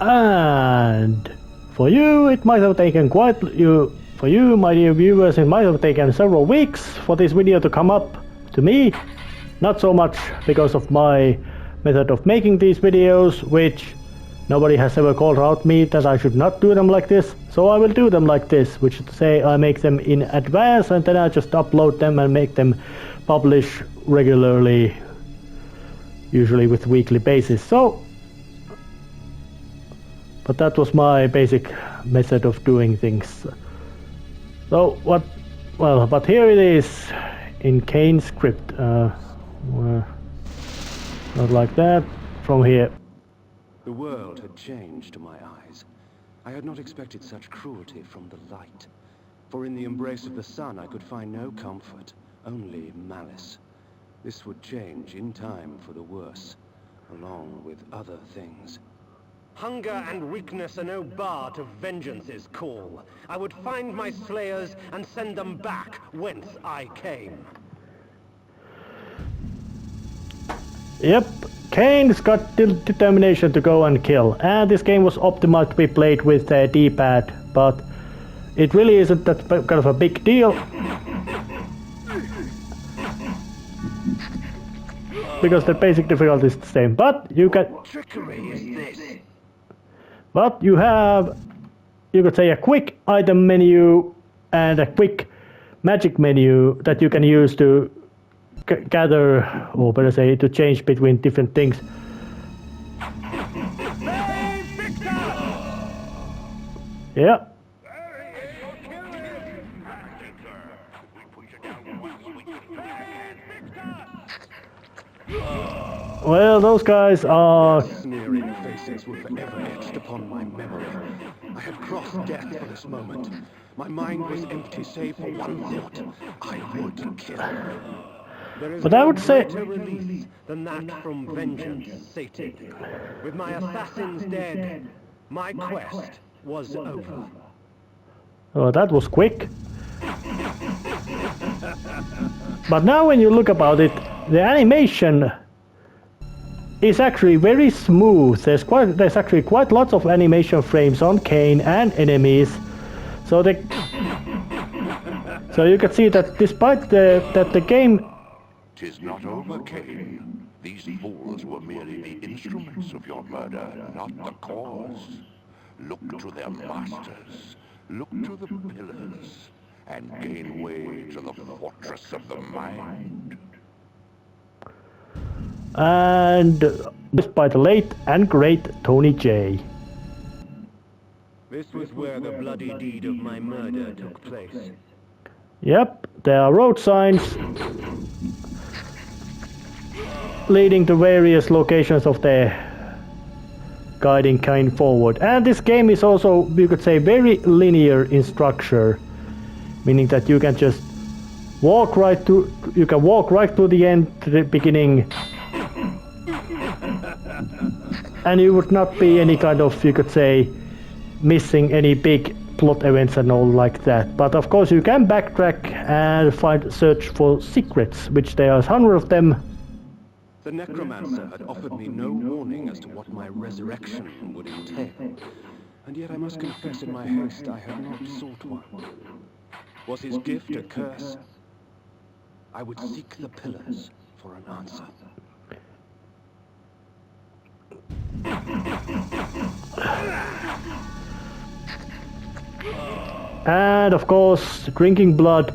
And for you, it might have taken for you, my dear viewers, it might have taken several weeks for this video to come up to me. Not so much because of my method of making these videos, which nobody has ever called out me that I should not do them like this. So I will do them like this, which is to say I make them in advance and then I just upload them and make them publish regularly, usually with weekly basis. So, but that was my basic method of doing things. So but here it is in Kain's script. Not like that, from here. The world had changed to my eyes. I had not expected such cruelty from the light. For in the embrace of the sun I could find no comfort, only malice. This would change in time for the worse, along with other things. Hunger and weakness are no bar to vengeance's call. I would find my slayers and send them back whence I came. Yep, Kain's got determination to go and kill, and this game was optimized to be played with a D-pad, but it really isn't that kind of a big deal. Because the basic difficulty is the same, but you can... What trickery is this? But you have, you could say, a quick item menu and a quick magic menu that you can use to gather, or better say, to change between different things. Yeah. Well, those guys are... Sneering faces were forever etched upon my memory. I had crossed death for this moment. My mind was empty save for one thought. I would kill. There is But I would no say... greater release than that from vengeance sated. With my assassins dead, my quest was over. Oh, that was quick. But now when you look about it, the animation is actually very smooth. There's actually quite lots of animation frames on Kain and enemies. So you can see that despite that the game... "'Tis not over, Kain. These fools were merely the instruments of your murder, not the cause. Look to their masters, look to the pillars, and gain way to the fortress of the mind." And this by the late and great Tony J. This was where the bloody deed of my murder took place. Yep, there are road signs leading to various locations of the guiding Kain forward. And this game is also, you could say, very linear in structure, meaning that you can just walk right to the end, to the beginning, and you would not be any kind of, you could say, missing any big plot events and all like that. But of course you can backtrack and search for secrets, which there are hundreds of them. The necromancer had offered me no warning as to what my resurrection would entail. And yet I must confess in my haste I had not sought one. Was his gift a curse? I would seek the pillars for an answer. And of course, drinking blood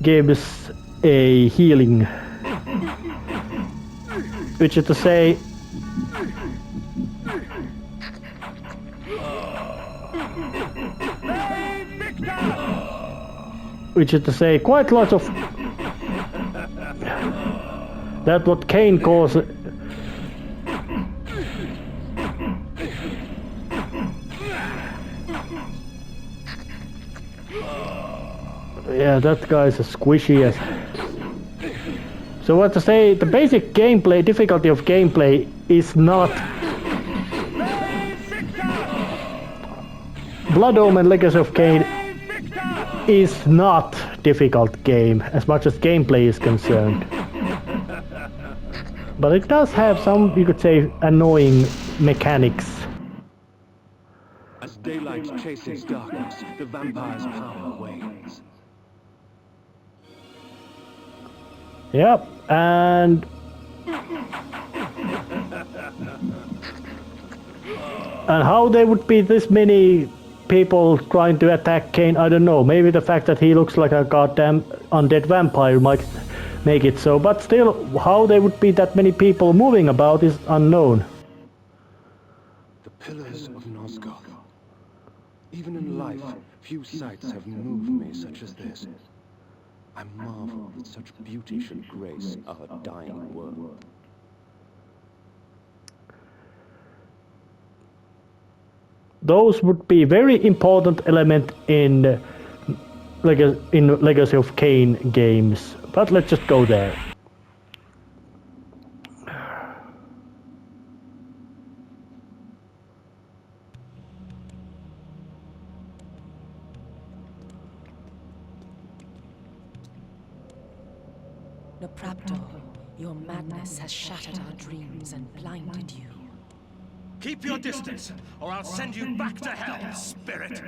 gives a healing, which is to say, quite lots of that what Kain calls yeah, that guy's as squishy as... So what to say, the basic gameplay, difficulty of gameplay is not... Blood Omen Legacy of Kain is not difficult game, as much as gameplay is concerned. But it does have some, you could say, annoying mechanics. As daylight chases darkness, the vampire's power wanes. Yep, and how there would be this many people trying to attack Kain, I don't know. Maybe the fact that he looks like a goddamn undead vampire might make it so, but still, how there would be that many people moving about is unknown. The pillars of Nosgoth. Even in life, few sights have moved me such as this. I marvel that such beauty should grace our dying world. Those would be very important element in Legacy of Kain games, but let's just go there. Nopraptor, your madness has shattered our dreams and blinded you. Keep your distance, or I'll send you back to hell, spirit!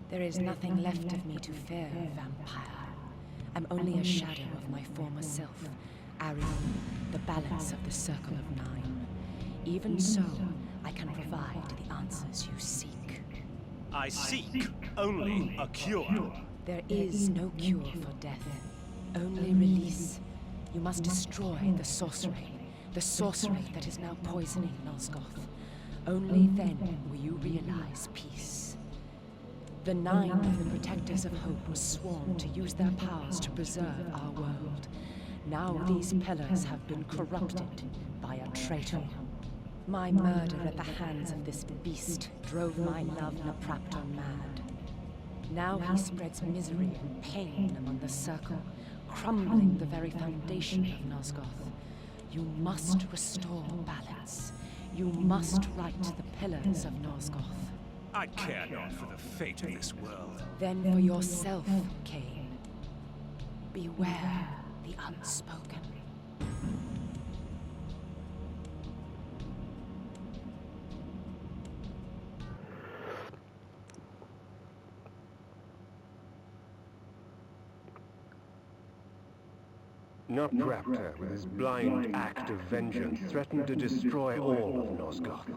There is nothing left of me to fear, vampire. I'm only a shadow of my former self, Ariel, the balance of the Circle of Nine. Even so, I can provide the answers you seek. I seek only a cure. There is no cure for death, only release. You must destroy the sorcery that is now poisoning Nosgoth. Only then will you realize peace. The 9 of the Protectors of Hope were sworn to use their powers to preserve our world. Now these pillars have been corrupted by a traitor. My murder at the hands of this beast drove my love Nopraptor mad. Now he spreads misery and pain among the Circle, crumbling the very foundation of Nosgoth. You must restore balance. You must right the pillars of Nosgoth. I care not for the fate of this world. Then for yourself, Kain. Beware the unspoken. Nopraptor, with his blind act of vengeance, threatened to destroy all of Nosgoth.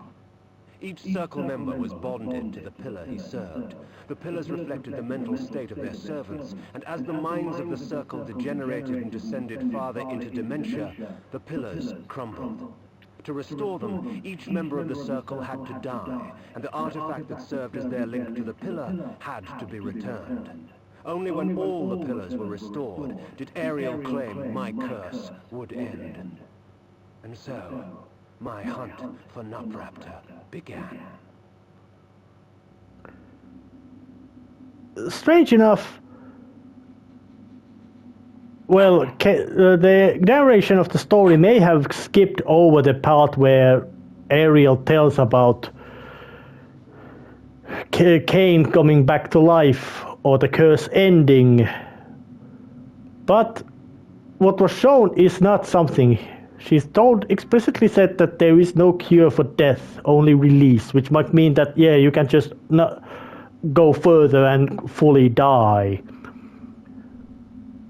Each Circle member was bonded to the pillar he served. The pillars reflected the mental state of their servants, and as the minds of the Circle degenerated and descended farther into dementia, the pillars crumbled. To restore them, each member of the Circle had to die, and the artifact that served as their link to the pillar had to be returned. Only when all the pillars were restored did Ariel claim my curse would end. And so, my hunt for Nopraptor began. Strange enough, well, the narration of the story may have skipped over the part where Ariel tells about Kain coming back to life or the curse ending. But what was shown is not something. She's explicitly said that there is no cure for death, only release, which might mean that, yeah, you can just not go further and fully die.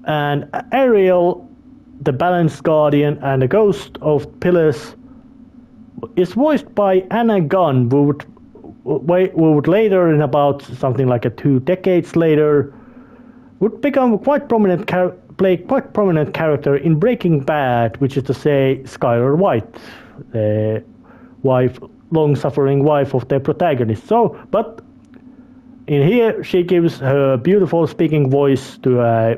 And Ariel, the Balance Guardian and the Ghost of Pillars, is voiced by Anna Gunn, who would later, in about something like 2 decades later, would become quite prominent play quite prominent character in Breaking Bad, which is to say Skylar White, the long-suffering wife of the protagonist. So, but in here she gives her beautiful speaking voice to a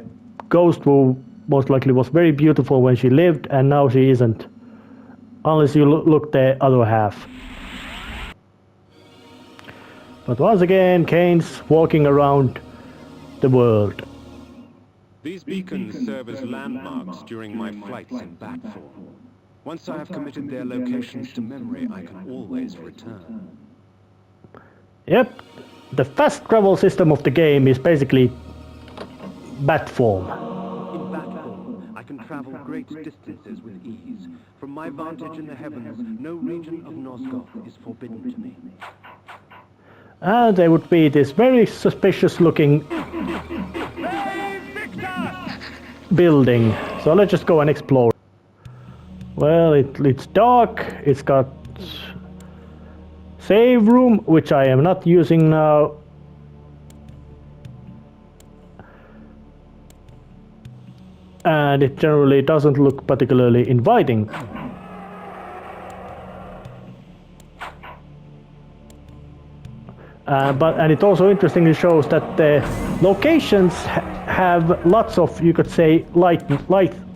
ghost who most likely was very beautiful when she lived, and now she isn't, unless you look the other half. But once again, Kain's walking around the world. These beacons serve as landmarks during my flights in bat form. Once I have committed their locations to memory, I can always return. Yep, the fast travel system of the game is basically bat form. In bat form, I can travel great distances with ease. From my vantage in the heavens, no region of Nosgoth is forbidden to me. And there would be this very suspicious looking building. So let's just go and explore. Well, it's dark. It's got save room, which I am not using now. And it generally doesn't look particularly inviting. And it also interestingly shows that the locations have lots of, you could say, light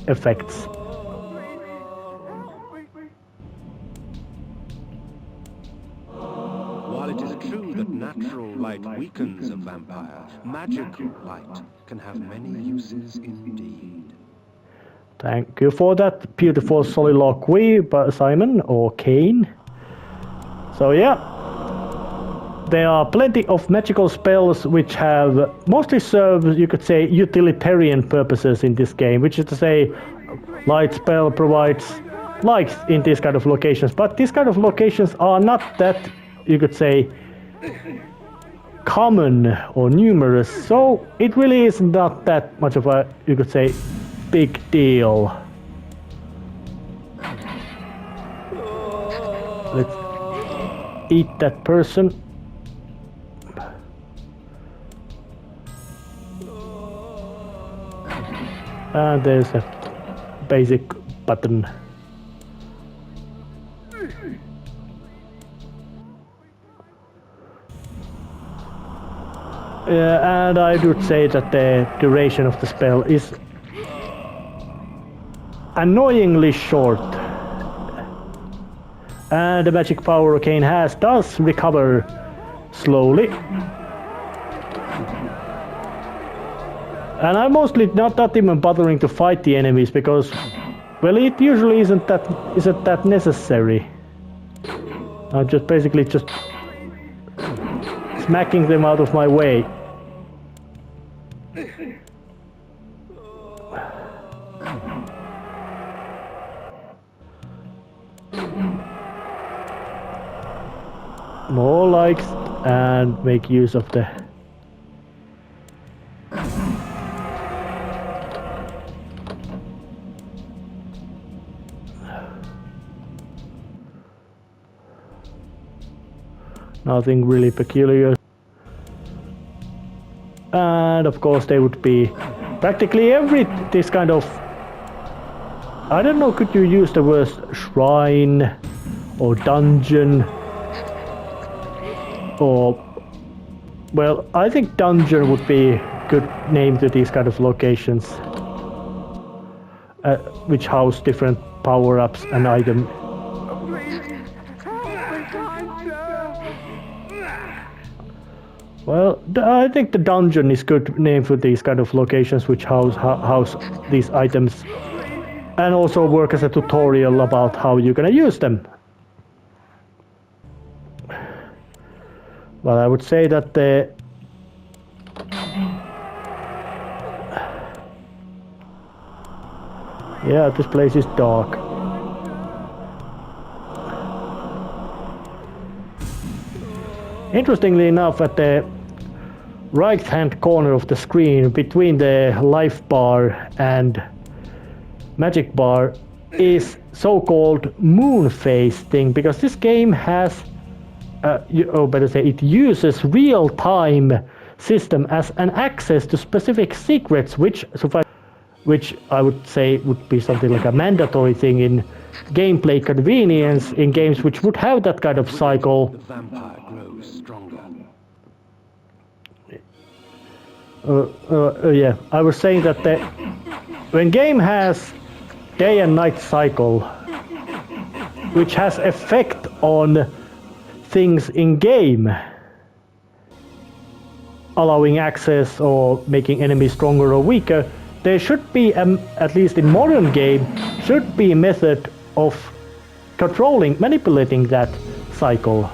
effects. While it is true that natural light weakens a vampire, magical light can have many uses indeed. Thank you for that beautiful soliloquy by Simon or Kain. So yeah. There are plenty of magical spells which have mostly served, you could say, utilitarian purposes in this game, which is to say, light spell provides light in these kind of locations, but these kind of locations are not that, you could say, common or numerous, so it really is not that much of a, you could say, big deal. Let's eat that person. And there's a basic button. And I would say that the duration of the spell is annoyingly short. And the magic power Kain has does recover slowly. And I'm mostly not even bothering to fight the enemies because, well, it usually isn't that necessary. I'm just basically just smacking them out of my way. More likes and make use of the nothing really peculiar. And of course there would be practically this kind of, I don't know, could you use the word shrine or dungeon or, well, I think dungeon would be a good name to these kind of locations, which house different power-ups and items. Well, I think the dungeon is good name for these kind of locations which house these items and also work as a tutorial about how you're gonna use them. Well, I would say that yeah, this place is dark. Interestingly enough, at the right-hand corner of the screen, between the life bar and magic bar, is so-called moon phase thing, because this game has, or better say, it uses real-time system as an access to specific secrets, which I would say would be something like a mandatory thing in gameplay convenience in games which would have that kind of cycle. The vampire grows stronger. Yeah, I was saying that when game has day and night cycle, which has effect on things in game, allowing access or making enemies stronger or weaker, there should be, at least in modern game, should be a method of controlling, manipulating that cycle.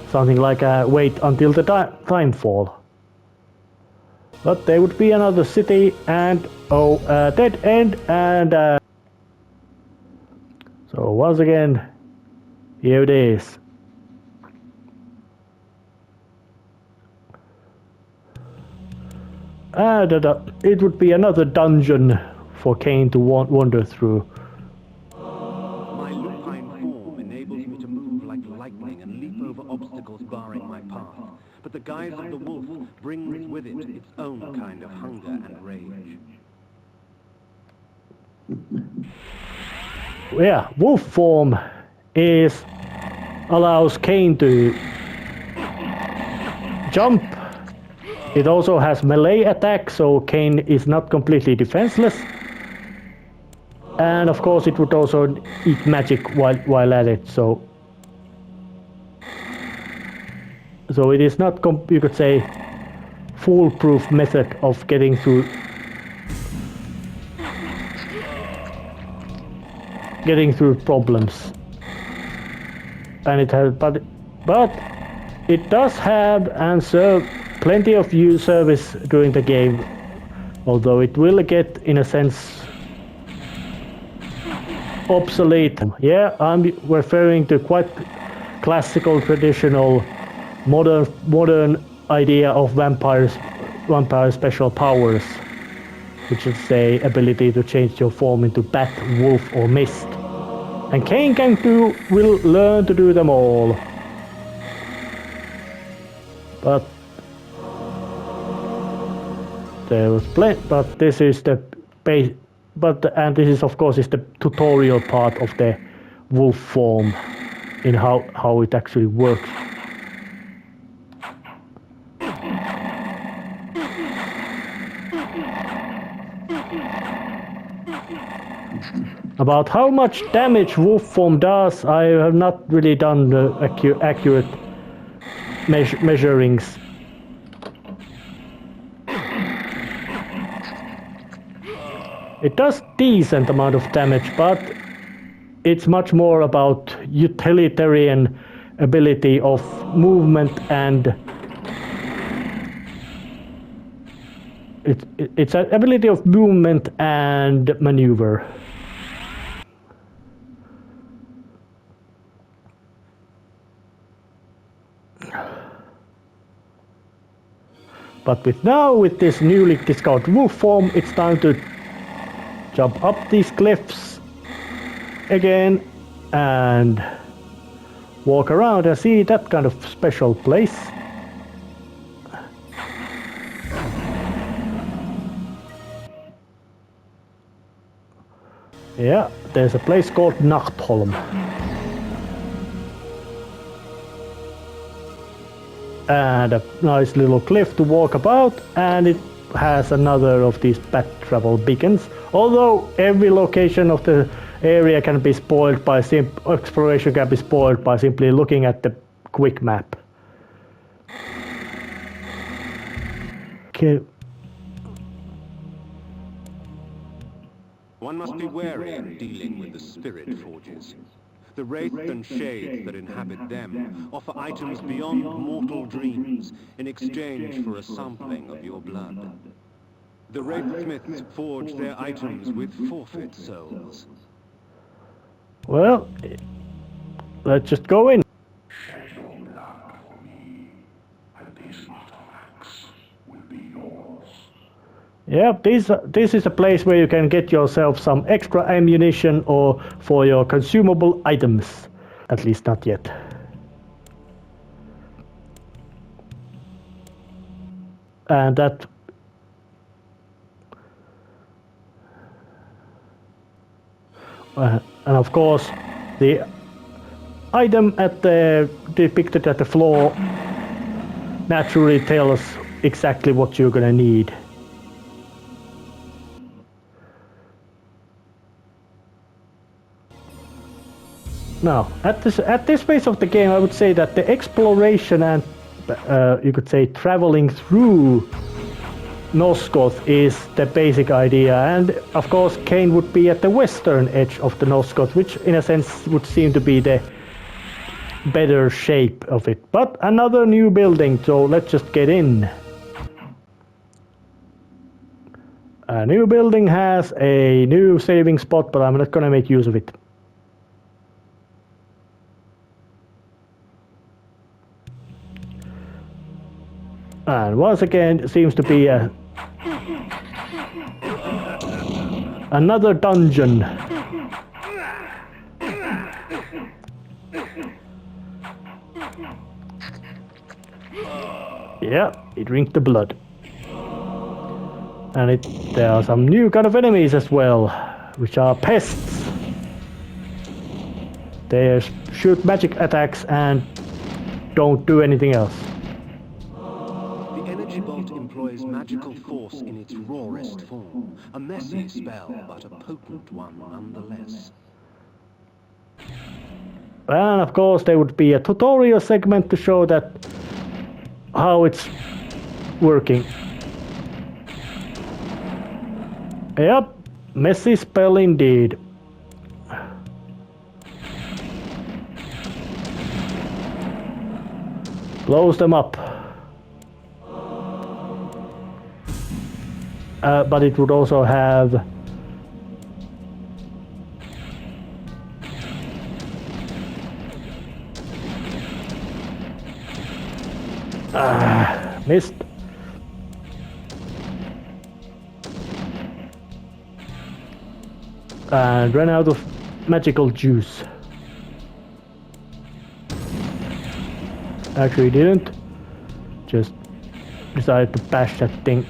Something like wait until the time fall. But there would be another city and dead end and so once again, here it is. And it would be another dungeon for Kain to wander through. My lupine form enables me to move like lightning and leap over obstacles barring my path. But the guise of the wolf brings with it its own kind of hunger and rage. Yeah, wolf form allows Kain to jump. It also has melee attack, so Kain is not completely defenseless. And of course it would also eat magic while at it, so it is not, you could say, foolproof method of getting through problems. And it has, but it does have and serve plenty of service during the game, although it will get, in a sense, obsolete. Yeah, I'm referring to quite classical, traditional, modern idea of vampire special powers, which is the ability to change your form into bat, wolf, or mist. And Kain will learn to do them all. But there was plenty. But this is the base. And this is, of course, is the tutorial part of the wolf form in how it actually works. About how much damage wolf form does, I have not really done the accurate measurings. It does decent amount of damage, but it's much more about utilitarian ability of movement, and it's an ability of movement and maneuver. But with this newly discovered wolf form, it's time to jump up these cliffs again and walk around and see that kind of special place. Yeah, there's a place called Nachtholm. And a nice little cliff to walk about, and it has another of these bat travel beacons. Although every location of the area can be spoiled by exploration can be spoiled by simply looking at the quick map. Okay. One must be wary in dealing with the spirit forges. The wraiths and shades that inhabit them offer items beyond mortal dreams in exchange for a sampling of your blood. The wraithsmiths forge their items with forfeit souls. Well, let's just go in. Shed your blood for me, and this artifacts will be yours. Yep, this is a place where you can get yourself some extra ammunition or for your consumable items. At least not yet. And that... and of course, the item depicted at the floor naturally tells exactly what you're gonna need. Now, at this phase of the game, I would say that the exploration and you could say traveling through Nosgoth is the basic idea, and of course Kain would be at the western edge of the Nosgoth, which in a sense would seem to be the better shape of it. But another new building, so let's just get in. A new building has a new saving spot, but I'm not gonna make use of it. And once again, it seems to be a Another dungeon. Yeah, it drank the blood. And there are some new kind of enemies as well, which are pests. They shoot magic attacks and don't do anything else. The energy bolt employs magical force in its rawest form. A messy spell, but a potent one nonetheless. And of course there would be a tutorial segment to show that how it's working. Yep, messy spell indeed. Blows them up. But it would also have missed. And ran out of magical juice. Actually didn't. Just decided to bash that thing.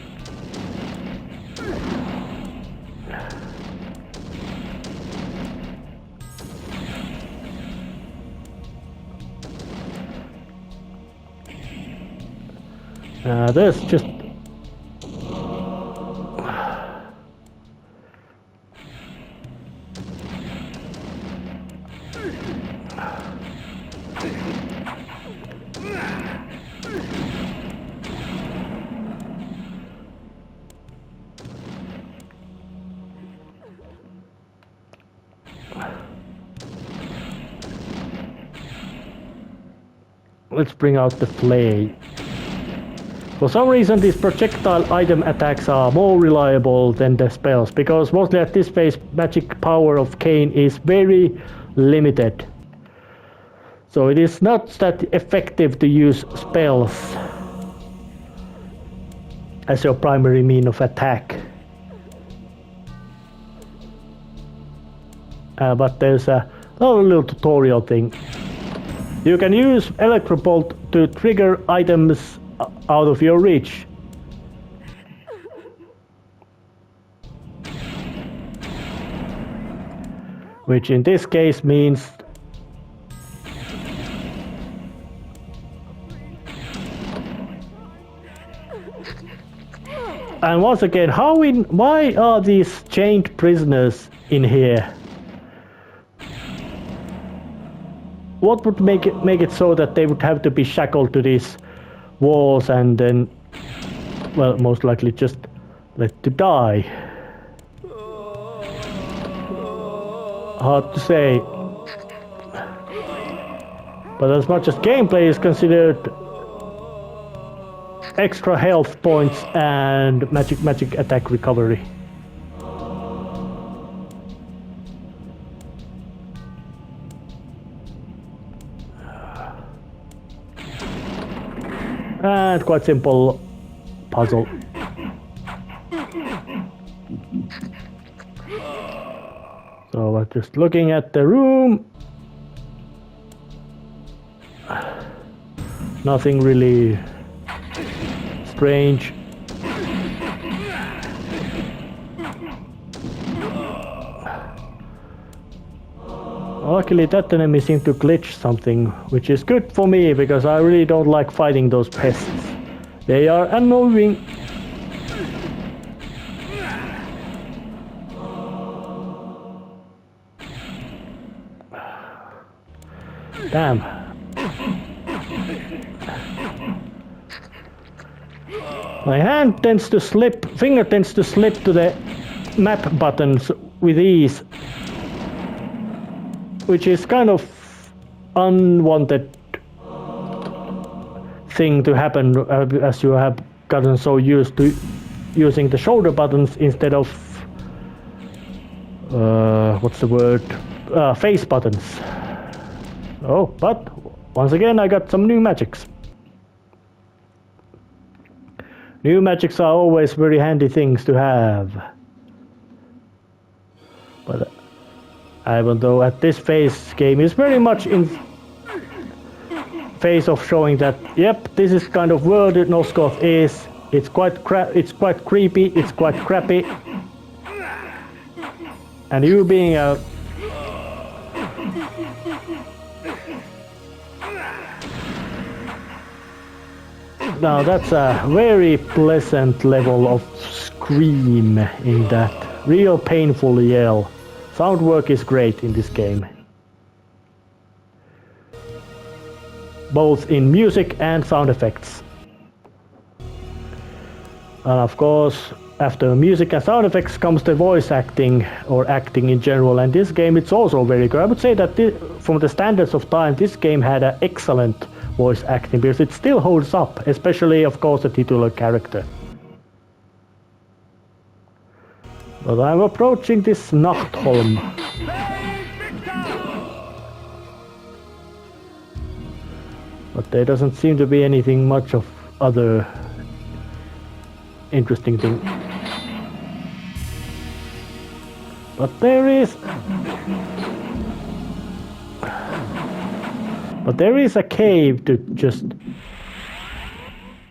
There's just let's bring out the flay. For some reason these projectile item attacks are more reliable than the spells, because mostly at this phase magic power of Kain is very limited. So it is not that effective to use spells as your primary mean of attack. But there's a little tutorial thing. You can use Electrobolt to trigger items out of your reach. Which in this case means and once again, why are these chained prisoners in here? What would make it so that they would have to be shackled to these walls and then, well, most likely just let to die? Hard to say. But as much as gameplay is considered, extra health points and magic attack recovery. And quite simple puzzle. So I'm just looking at the room. Nothing really strange. Luckily that enemy seemed to glitch something, which is good for me because I really don't like fighting those pests. They are annoying. Damn. My hand tends to slip, finger tends to slip to the map buttons with ease, which is kind of unwanted thing to happen as you have gotten so used to using the shoulder buttons instead of what's the word? Face buttons. Oh, but once again I got some new magics. New magics are always very handy things to have. But even though at this phase game is very much in phase of showing that yep, this is kind of world Nosgoth is. It's quite creepy, it's quite crappy. And you being a now that's a very pleasant level of scream in that. Real painful yell. Sound work is great in this game. Both in music and sound effects. And of course, after music and sound effects comes the voice acting, or acting in general, and this game it's also very good. I would say that from the standards of time, this game had an excellent voice acting, because it still holds up, especially of course the titular character. But I'm approaching this Nachtholm. But there doesn't seem to be anything much of other interesting thing. But there is a cave to just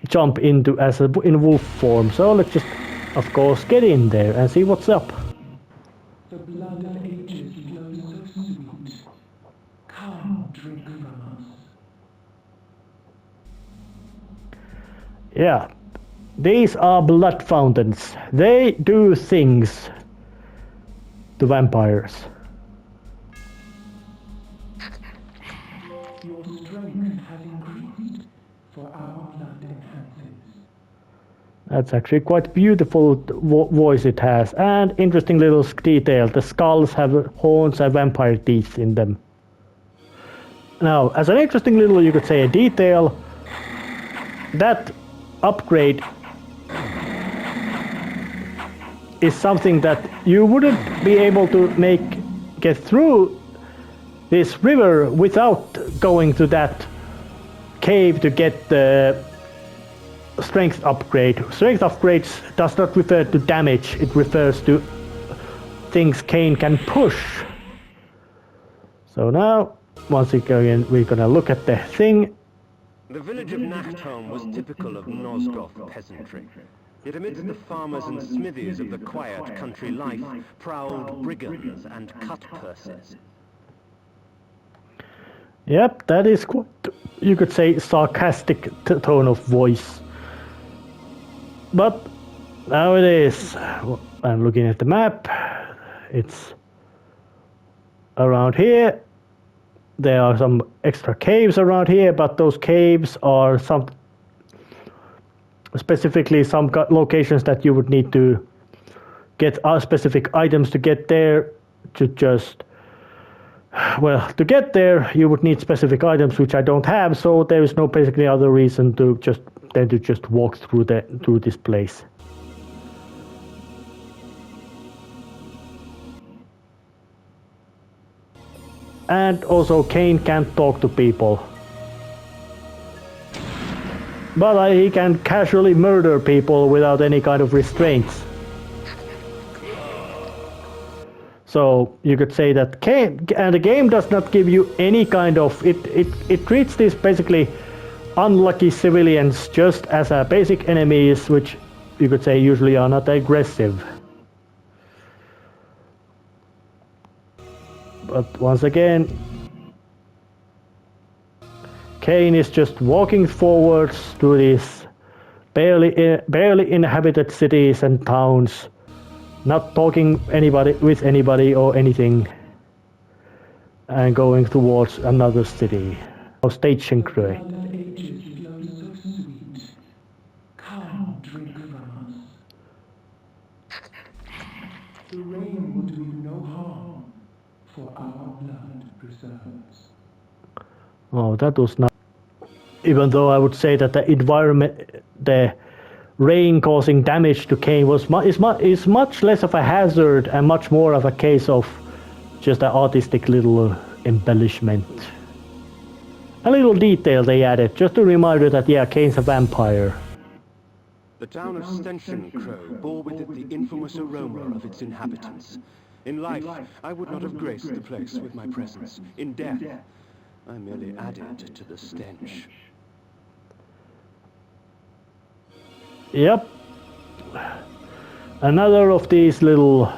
jump into in wolf form. So let's just, of course, get in there and see what's up. The blood of ages flows so sweet. Come, drink from us. Yeah, these are blood fountains. They do things to vampires. Your strength has increased, for our blood enhances. That's actually quite beautiful voice it has, and interesting little detail. The skulls have horns and vampire teeth in them. Now, as an interesting little, you could say, a detail, that upgrade is something that you wouldn't be able to get through this river without going to that cave to get the strength upgrade. Strength upgrades does not refer to damage, it refers to things Kain can push. So now, once again, we're gonna look at the thing. The village of Nachtholm was typical of Nosgoth peasantry. Yet amidst the farmers and smithies of the quiet country life prowled brigands and cut-purses. Yep, that is quite, you could say, sarcastic tone of voice. But now it is. I'm looking at the map. It's around here. There are some extra caves around here, but those caves are specifically some locations that you would need to get specific items to get there. To get there, you would need specific items which I don't have, so there is no basically other reason to just walk through this place. And also, Kain can't talk to people. But he can casually murder people without any kind of restraints. So you could say that Kain, and the game does not give you any kind of, it treats these basically unlucky civilians just as a basic enemies, which you could say usually are not aggressive. But once again, Kain is just walking forwards through these barely inhabited cities and towns, not talking with anybody or anything, and going towards another city. Station crew. Come, drink from us. The rain will do you no harm, for our blood preserves. Oh, that was not. Even though I would say that the environment, the rain causing damage to Kain is much less of a hazard and much more of a case of just an artistic little embellishment. A little detail they added, just to remind you that yeah, Kain's a vampire. The town of Stention Crow bore with it the infamous aroma of its inhabitants. In life, I would not have graced the place with my presence. In death, I merely added to the stench. Yep. Another of these little...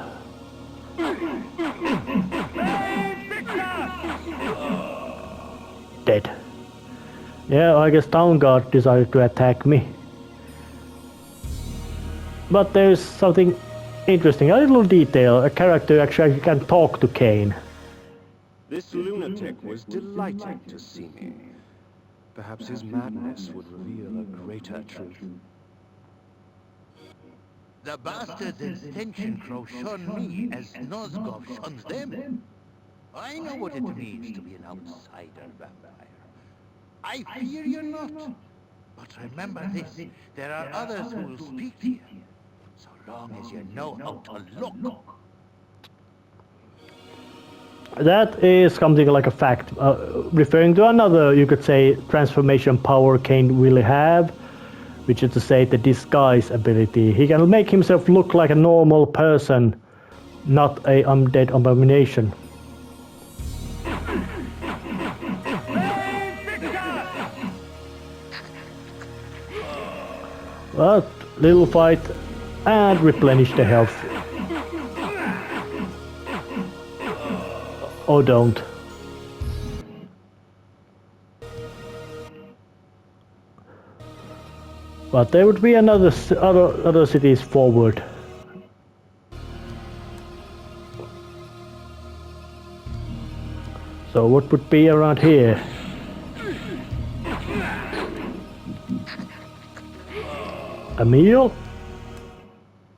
Dead. Yeah, I guess Town Guard decided to attack me. But there's something interesting, a little detail. A character actually can talk to Kain. This lunatic was delighted to see me. Perhaps his madness would reveal a greater truth. The bastards in Stenchen Crow shun me as Nosgoth shuns them. I know what it means to be an outsider vampire. I fear you not. But remember this, there are others who will speak to you. So long as you know how to look. That is something like a fact, referring to another, you could say, transformation power Kain will have, which is to say the disguise ability. He can make himself look like a normal person, not a undead abomination. But little fight and replenish the health. Or don't. But there would be other cities forward. So what would be around here? A meal?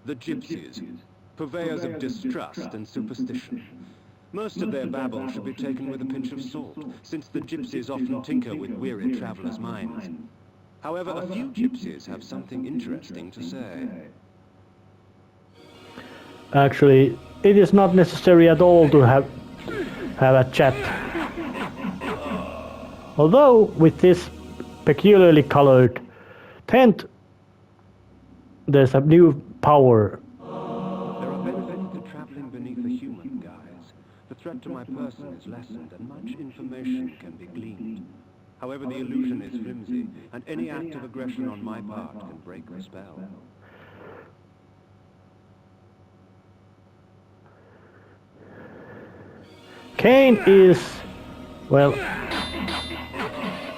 The gypsies, purveyors of distrust and superstition. Most of their babble should be taken with a pinch of salt, since the gypsies often tinker with weary travelers' minds. However, a few gypsies have something interesting to say. Actually, it is not necessary at all to have a chat. Although, with this peculiarly colored tent, there's a new power. There are benefits to traveling beneath a human guise. The threat to my person is lessened and much information can be gleaned. However, the illusion is flimsy, and any act of aggression on my part can break the spell. Kain is, well,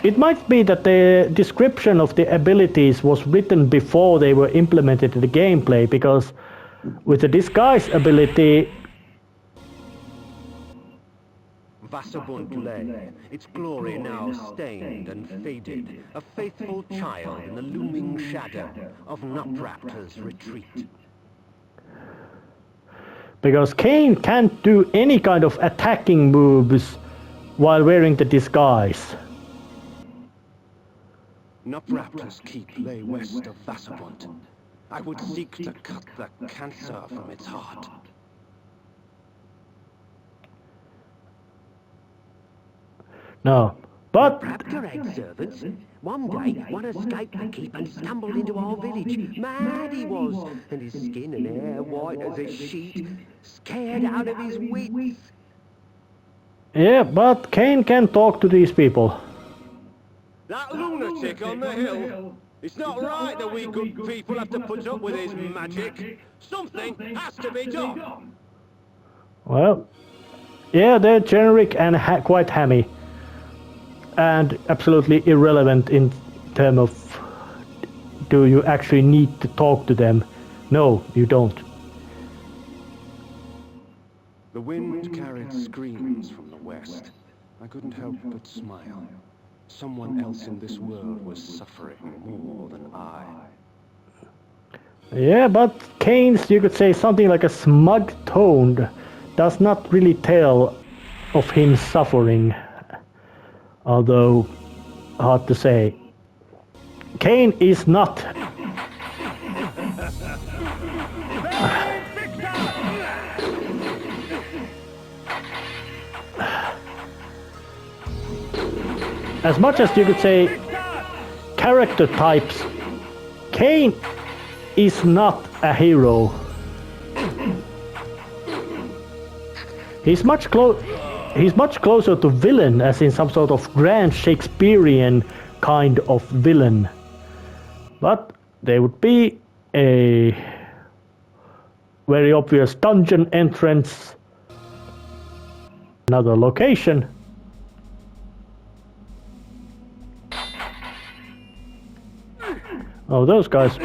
it might be that the description of the abilities was written before they were implemented in the gameplay, because with the disguise ability, Vasabund lay, its glory now stained and faded, a faithful child in the looming shadow of Nutraptor's retreat. because Kain can't do any kind of attacking moves while wearing the disguise. Nutraptor's keep lay west of Vasabund. I would seek to cut the cancer from its heart. No, but Raptor had servants. One day, one escaped the keep and stumbled into our village. Mad he was, and his skin and hair white as a sheet, scared out of his wits. yeah, but Kain can talk to these people. That lunatic on the hill! It's not right that we good people have to put up with his magic. Something has to be done. Well, yeah, they're generic and quite hammy. And absolutely irrelevant in terms of, do you actually need to talk to them? No, you don't. The wind carried screams from the west. I couldn't help but smile. Someone else in this world was suffering more than I. Yeah, but Kain's, you could say, something like a smug tone does not really tell of him suffering. Although, hard to say. Kain is not. As much as you could say character types, Kain is not a hero. He's much closer to villain, as in some sort of grand Shakespearean kind of villain. But there would be a very obvious dungeon entrance, another location. Oh, those guys.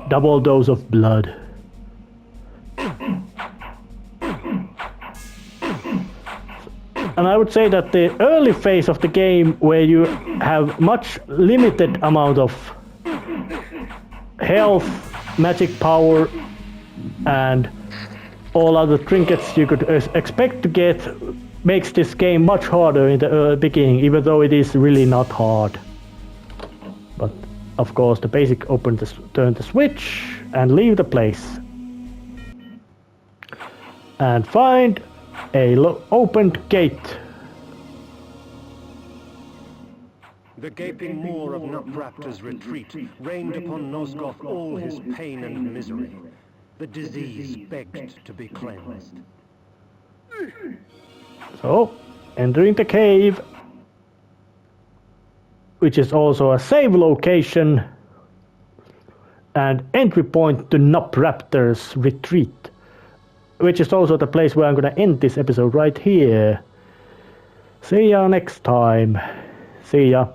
Double dose of blood. And I would say that the early phase of the game, where you have much limited amount of health, magic power, and all other trinkets you could expect to get, makes this game much harder in the beginning, even though it is really not hard. But of course, the basic turn the switch and leave the place. And find a opened gate. The gaping maw of Nutraptor's retreat rained upon Nosgoth all his pain and misery. The disease begged to be cleansed. So, entering the cave, which is also a save location and entry point to Nutraptor's retreat, which is also the place where I'm gonna end this episode right here. See ya next time. See ya.